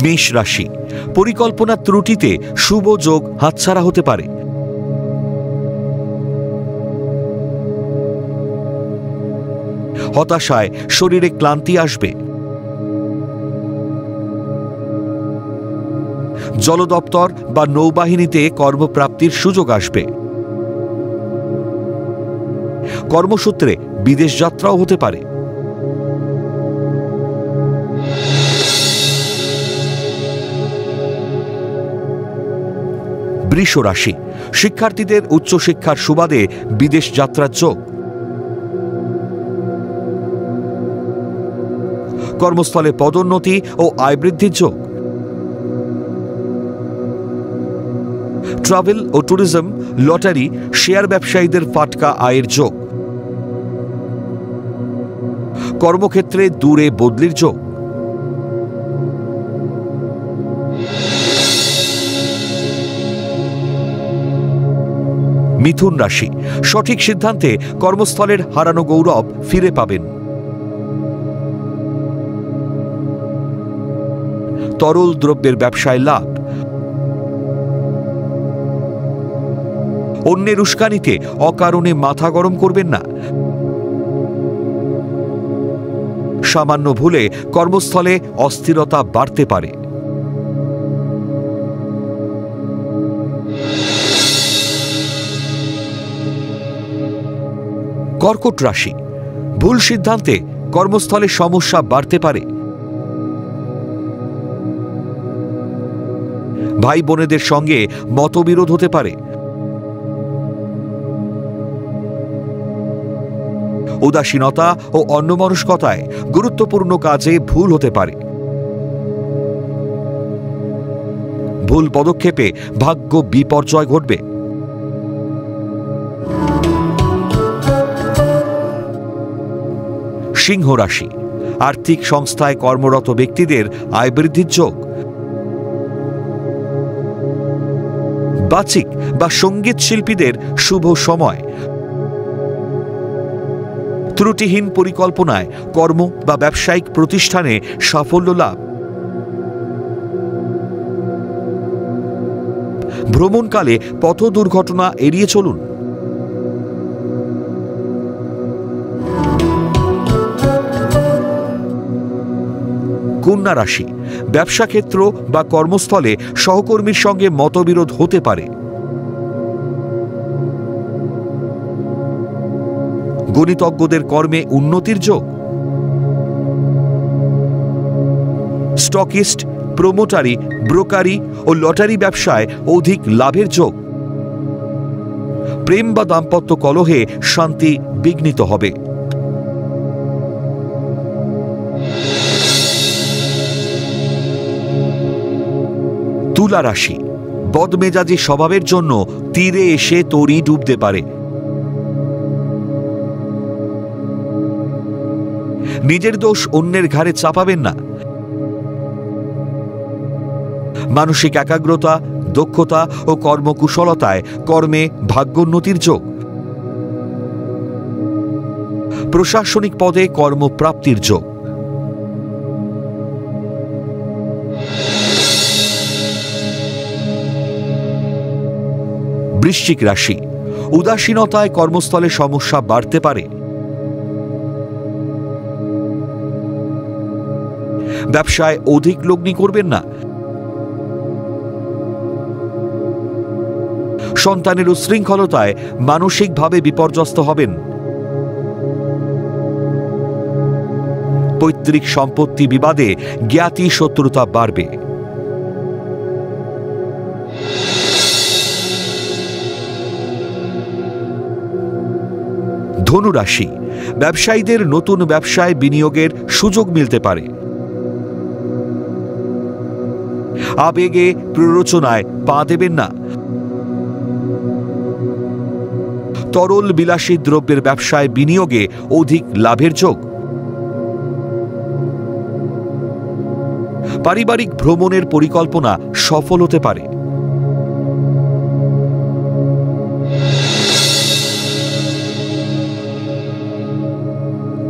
মেষ রাশি, পরিকল্পনার ত্রুটিতে শুভ যোগ হাতছাড়া হতে পারে। হতাশায় শরীরে ক্লান্তি আসবে। জলদপ্তর বা নৌবাহিনীতে কর্মপ্রাপ্তির সুযোগ আসবে। কর্মসূত্রে বিদেশ যাত্রাও হতে পারে। বৃষ রাশি, শিক্ষার্থীদের উচ্চশিক্ষার সুবাদে বিদেশ যাত্রার যোগ। কর্মস্থলে পদোন্নতি ও আয় বৃদ্ধির যোগ। ট্রাভেল ও ট্যুরিজম, লটারি, শেয়ার ব্যবসায়ীদের ফাটকা আয়ের যোগ। কর্মক্ষেত্রে দূরে বদলির যোগ। মিথুন রাশি, সঠিক সিদ্ধান্তে কর্মস্থলের হারানো গৌরব ফিরে পাবেন। তরল দ্রব্যের ব্যবসায় লাভ। অন্যের উস্কানিতে অকারণে মাথা গরম করবেন না। সামান্য ভুলে কর্মস্থলে অস্থিরতা বাড়তে পারে। কর্কট রাশি, ভুল সিদ্ধান্তে কর্মস্থলে সমস্যা বাড়তে পারে। ভাই বোনেদের সঙ্গে মতবিরোধ হতে পারে। উদাসীনতা ও অন্যমনস্কতায় গুরুত্বপূর্ণ কাজে ভুল হতে পারে। ভুল পদক্ষেপে ভাগ্য বিপর্যয় ঘটবে। সিংহ রাশি, আর্থিক সংস্থায় কর্মরত ব্যক্তিদের আয় বৃদ্ধির যোগ। বাচিক বা সঙ্গীত শিল্পীদের শুভ সময়। ত্রুটিহীন পরিকল্পনায় কর্ম বা ব্যবসায়িক প্রতিষ্ঠানে সাফল্য লাভ। ভ্রমণকালে পথ দুর্ঘটনা এড়িয়ে চলুন। কন্যা রাশি, ব্যবসা ক্ষেত্র বা কর্মস্থলে সহকর্মীর সঙ্গে মতবিরোধ হতে পারে। গণিতজ্ঞদের কর্মে উন্নতির যোগ। স্টকিস্ট, প্রোমোটারি, ব্রোকারি ও লটারি ব্যবসায় অধিক লাভের যোগ। প্রেম বা দাম্পত্য কলহে শান্তি বিঘ্নিত হবে। তুলা রাশি, বদমেজাজি স্বভাবের জন্য তীরে এসে তরি ডুবতে পারে। নিজের দোষ অন্যের ঘাড়ে চাপাবেন না। মানসিক একাগ্রতা, দক্ষতা ও কর্মকুশলতায় কর্মে ভাগ্যোন্নতির যোগ। প্রশাসনিক পদে কর্মপ্রাপ্তির যোগ। বৃশ্চিক রাশি, উদাসীনতায় কর্মস্থলে সমস্যা বাড়তে পারে। ব্যবসায় অধিক লগ্নি করবেন না। সন্তানের উচ্ছৃঙ্খলতায় মানসিকভাবে বিপর্যস্ত হবেন। পৈতৃক সম্পত্তি বিবাদে জ্ঞাতি শত্রুতা বাড়বে। ধনু রাশি, ব্যবসায়ীদের নতুন ব্যবসায় বিনিয়োগের সুযোগ মিলতে পারে। আবেগে প্ররোচনায় পা দেবেন না। তরল বিলাসী দ্রব্যের ব্যবসায় বিনিয়োগে অধিক লাভের যোগ। পারিবারিক ভ্রমণের পরিকল্পনা সফল হতে পারে।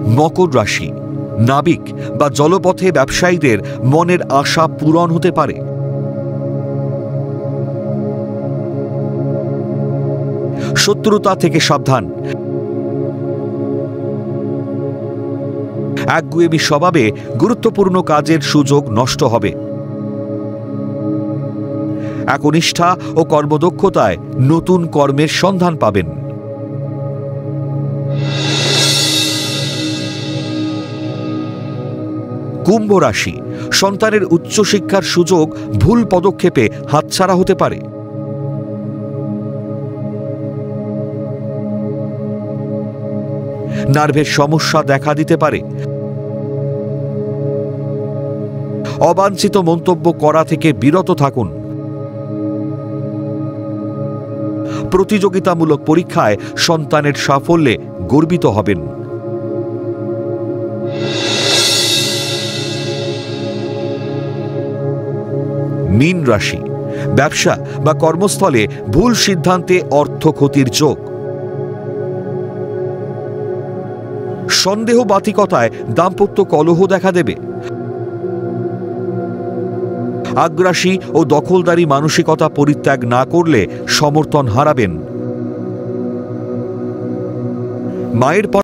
মকর রাশি, নাবিক বা জলপথে ব্যবসায়ীদের মনের আশা পূরণ হতে পারে। শত্রুতা থেকে সাবধান। একগুঁয়েমি স্বভাবে গুরুত্বপূর্ণ কাজের সুযোগ নষ্ট হবে। একনিষ্ঠা ও কর্মদক্ষতায় নতুন কর্মের সন্ধান পাবেন। কুম্ভ রাশি, সন্তানের উচ্চশিক্ষার সুযোগ ভুল পদক্ষেপে হাতছাড়া হতে পারে। নার্ভের সমস্যা দেখা দিতে পারে। অবাঞ্ছিত মন্তব্য করা থেকে বিরত থাকুন। প্রতিযোগিতামূলক পরীক্ষায় সন্তানের সাফল্যে গর্বিত হবেন। মীন রাশি, ব্যবসা বা কর্মস্থলে ভুল সিদ্ধান্তে অর্থ ক্ষতির যোগ। সন্দেহবাতিকতায় দাম্পত্য কলহ দেখা দেবে। আগ্রাসী ও দখলদারি মানসিকতা পরিত্যাগ না করলে সমর্থন হারাবেন। মায়ের